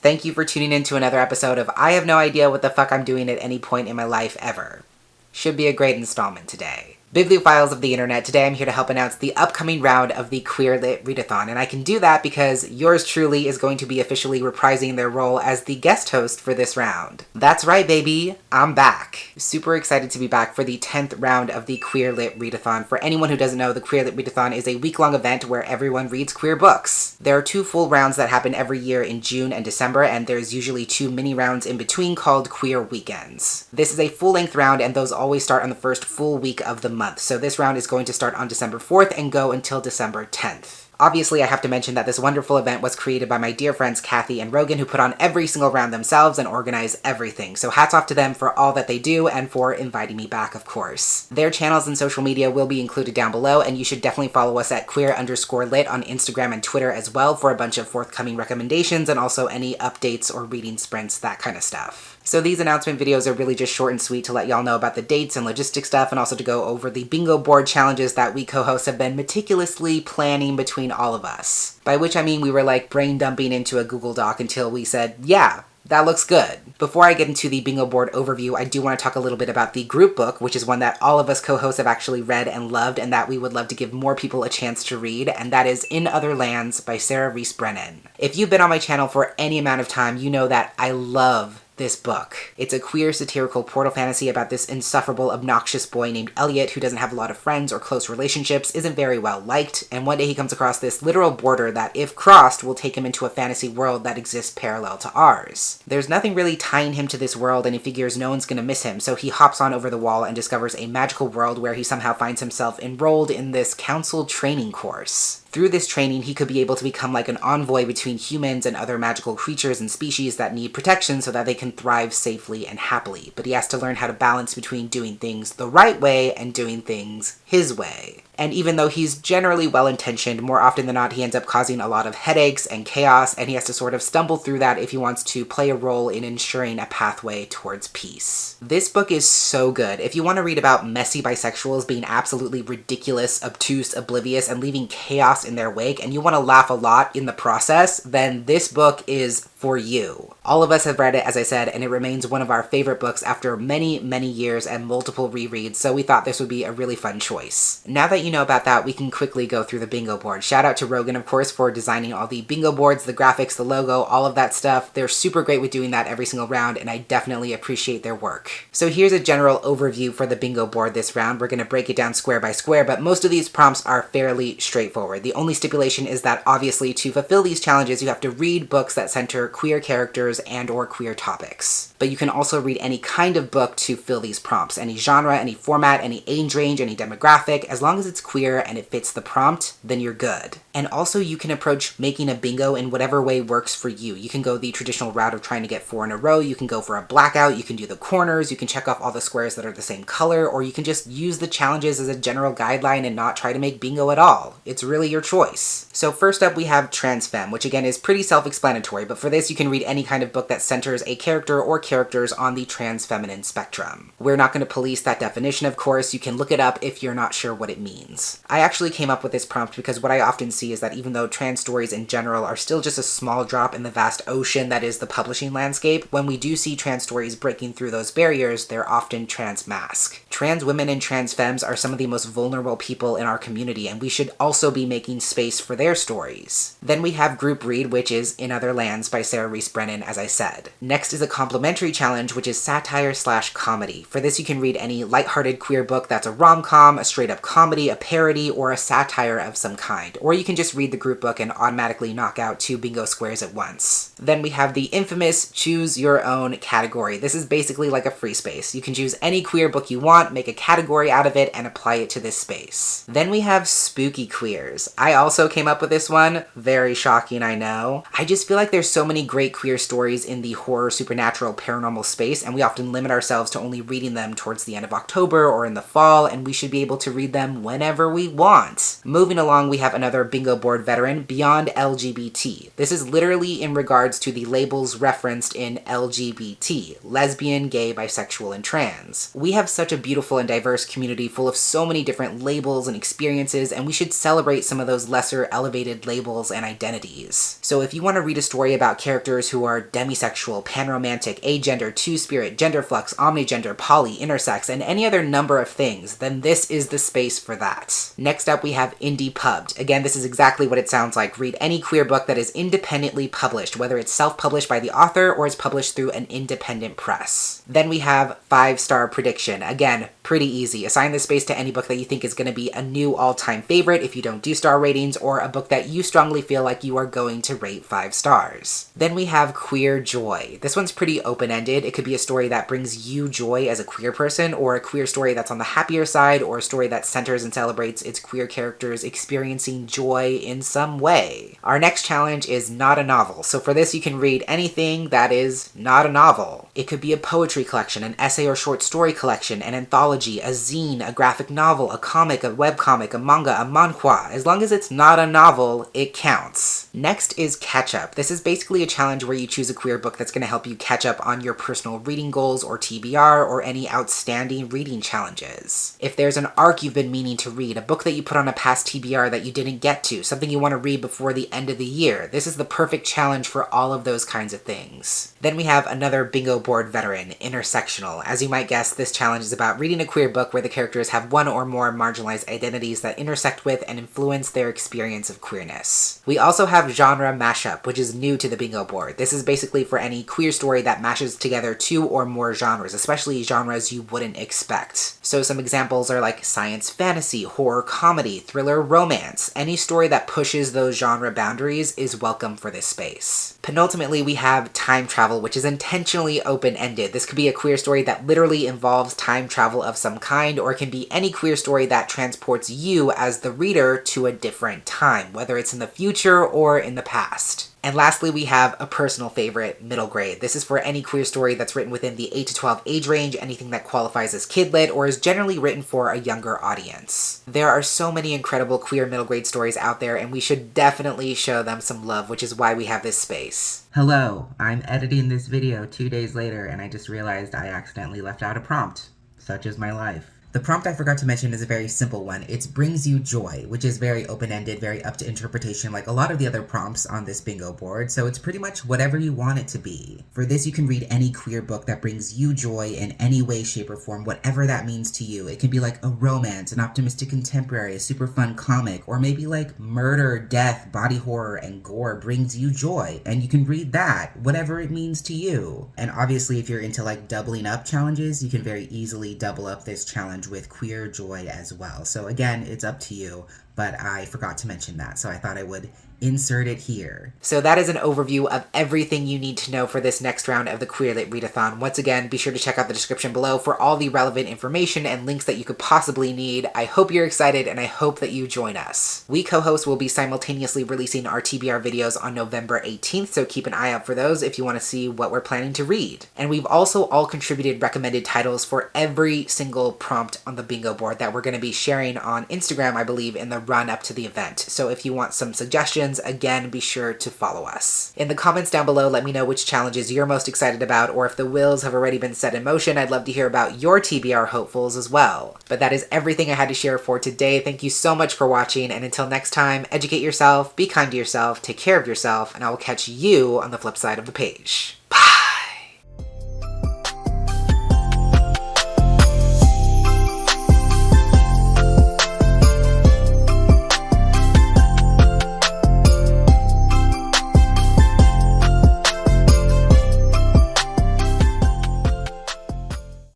Thank you for tuning in to another episode of I Have No Idea What the Fuck I'm Doing at Any Point in My Life Ever. Should be a great installment today. Bibliophiles of the internet, today I'm here to help announce the upcoming round of the Queer Lit Readathon, and I can do that because yours truly is going to be officially reprising their role as the guest host for this round. That's right, baby, I'm back. Super excited to be back for the 10th round of the Queer Lit Readathon. For anyone who doesn't know, the Queer Lit Readathon is a week-long event where everyone reads queer books. There are 2 full rounds that happen every year in June and December, and there's usually 2 mini rounds in between called Queer Weekends. This is a full-length round, and those always start on the first full week of the month. So this round is going to start on December 4th and go until December 10th. Obviously, I have to mention that this wonderful event was created by my dear friends Kathy and Rogan, who put on every single round themselves and organize everything. So hats off to them for all that they do and for inviting me back, of course. Their channels and social media will be included down below, and you should definitely follow us at queer_lit on Instagram and Twitter as well for a bunch of forthcoming recommendations and also any updates or reading sprints, that kind of stuff. So these announcement videos are really just short and sweet to let y'all know about the dates and logistic stuff, and also to go over the bingo board challenges that we co-hosts have been meticulously planning between all of us. By which I mean we were like brain dumping into a Google Doc until we said, yeah, that looks good. Before I get into the bingo board overview, I do want to talk a little bit about the group book, which is one that all of us co-hosts have actually read and loved, and that we would love to give more people a chance to read, and that is In Other Lands by Sarah Rees Brennan. If you've been on my channel for any amount of time, you know that I love this book. It's a queer satirical portal fantasy about this insufferable, obnoxious boy named Elliot who doesn't have a lot of friends or close relationships, isn't very well liked, and one day he comes across this literal border that, if crossed, will take him into a fantasy world that exists parallel to ours. There's nothing really tying him to this world, and he figures no one's gonna miss him, so he hops on over the wall and discovers a magical world where he somehow finds himself enrolled in this council training course. Through this training, he could be able to become like an envoy between humans and other magical creatures and species that need protection so that they can thrive safely and happily. But he has to learn how to balance between doing things the right way and doing things his way. And even though he's generally well-intentioned, more often than not he ends up causing a lot of headaches and chaos, and he has to sort of stumble through that if he wants to play a role in ensuring a pathway towards peace. This book is so good. If you want to read about messy bisexuals being absolutely ridiculous, obtuse, oblivious, and leaving chaos in their wake, and you want to laugh a lot in the process, then this book is for you. All of us have read it, as I said, and it remains one of our favorite books after many, many years and multiple rereads, so we thought this would be a really fun choice. Now that you know about that, we can quickly go through the bingo board. Shout out to Rogan, of course, for designing all the bingo boards, the graphics, the logo, all of that stuff. They're super great with doing that every single round, and I definitely appreciate their work. So here's a general overview for the bingo board this round. We're going to break it down square by square, but most of these prompts are fairly straightforward. The only stipulation is that, obviously, to fulfill these challenges, you have to read books that center queer characters and/or queer topics. But you can also read any kind of book to fill these prompts. Any genre, any format, any age range, any demographic. As long as it's queer and it fits the prompt, then you're good. And also you can approach making a bingo in whatever way works for you. You can go the traditional route of trying to get 4 in a row, you can go for a blackout, you can do the corners, you can check off all the squares that are the same color, or you can just use the challenges as a general guideline and not try to make bingo at all. It's really your choice. So first up we have Trans Femme, which again is pretty self-explanatory, but for this you can read any kind of book that centers a character or characters on the trans feminine spectrum. We're not going to police that definition, of course. You can look it up if you're not sure what it means. I actually came up with this prompt because what I often see is that even though trans stories in general are still just a small drop in the vast ocean that is the publishing landscape, when we do see trans stories breaking through those barriers, they're often trans-masc. Trans women and trans femmes are some of the most vulnerable people in our community, and we should also be making space for their stories. Then we have Group Read, which is In Other Lands by Sarah Rees Brennan, as I said. Next is a complimentary challenge, which is satire/comedy. For this you can read any lighthearted queer book that's a rom-com, a straight-up comedy, a parody, or a satire of some kind. Or you can just read the group book and automatically knock out 2 bingo squares at once. Then we have the infamous Choose Your Own category. This is basically like a free space. You can choose any queer book you want, make a category out of it, and apply it to this space. Then we have Spooky Queers. I also came up with this one. Very shocking, I know. I just feel like there's so many great queer stories in the horror, supernatural, paranormal space, and we often limit ourselves to only reading them towards the end of October or in the fall, and we should be able to read them whenever we want. Moving along, we have another bingo board veteran, Beyond LGBT. This is literally in regard regards to the labels referenced in LGBT, lesbian, gay, bisexual, and trans. We have such a beautiful and diverse community full of so many different labels and experiences, and we should celebrate some of those lesser elevated labels and identities. So if you want to read a story about characters who are demisexual, panromantic, agender, two-spirit, gender flux, omnigender, poly, intersex, and any other number of things, then this is the space for that. Next up, we have Indie Pubbed. Again, this is exactly what it sounds like. Read any queer book that is independently published, whether it's self-published by the author or is published through an independent press. Then we have 5-star prediction. Again, pretty easy. Assign this space to any book that you think is going to be a new all-time favorite if you don't do star ratings, or a book that you strongly feel like you are going to rate 5 stars. Then we have Queer Joy. This one's pretty open-ended. It could be a story that brings you joy as a queer person, or a queer story that's on the happier side, or a story that centers and celebrates its queer characters experiencing joy in some way. Our next challenge is not a novel. So for this, you can read anything that is not a novel. It could be a poetry collection, an essay or short story collection, an anthology, a zine, a graphic novel, a comic, a webcomic, a manga, a manhwa. As long as it's not a novel, it counts. Next is Catch Up. This is basically a challenge where you choose a queer book that's going to help you catch up on your personal reading goals or TBR or any outstanding reading challenges. If there's an arc you've been meaning to read, a book that you put on a past TBR that you didn't get to, something you want to read before the end of the year, this is the perfect challenge for all of those kinds of things. Then we have another bingo board veteran, Intersectional. As you might guess, this challenge is about reading a queer book where the characters have one or more marginalized identities that intersect with and influence their experience of queerness. We also have Genre Mashup, which is new to the bingo board. This is basically for any queer story that mashes together 2 or more genres, especially genres you wouldn't expect. So some examples are like science fantasy, horror comedy, thriller romance. Any story that pushes those genre boundaries is welcome for this space. Penultimately, we have Time Travel, which is intentionally open-ended. This could be a queer story that literally involves time travel of some kind, or it can be any queer story that transports you as the reader to a different time, whether it's in the future or in the past. And lastly, we have a personal favorite, Middle Grade. This is for any queer story that's written within the 8 to 12 age range, anything that qualifies as kid-lit or is generally written for a younger audience. There are so many incredible queer middle grade stories out there, and we should definitely show them some love, which is why we have this space. Hello, I'm editing this video 2 days later, and I just realized I accidentally left out a prompt. Such is my life. The prompt I forgot to mention is a very simple one. It brings you joy, which is very open-ended, very up to interpretation, like a lot of the other prompts on this bingo board, so it's pretty much whatever you want it to be. For this, you can read any queer book that brings you joy in any way, shape, or form, whatever that means to you. It can be like a romance, an optimistic contemporary, a super fun comic, or maybe like murder, death, body horror, and gore brings you joy, and you can read that, whatever it means to you. And obviously, if you're into like doubling up challenges, you can very easily double up this challenge with Queer Joy as well. So again, it's up to you, but I forgot to mention that, so I thought I would insert it here. So that is an overview of everything you need to know for this next round of the Queer Lit Readathon. Once again, be sure to check out the description below for all the relevant information and links that you could possibly need. I hope you're excited, and I hope that you join us. We co-hosts will be simultaneously releasing our TBR videos on November 18th, so keep an eye out for those if you want to see what we're planning to read. And we've also all contributed recommended titles for every single prompt on the bingo board that we're going to be sharing on Instagram, I believe, in the run up to the event. So if you want some suggestions, again, be sure to follow us. In the comments down below, let me know which challenges you're most excited about, or if the wheels have already been set in motion, I'd love to hear about your TBR hopefuls as well. But that is everything I had to share for today. Thank you so much for watching, and until next time, educate yourself, be kind to yourself, take care of yourself, and I will catch you on the flip side of the page.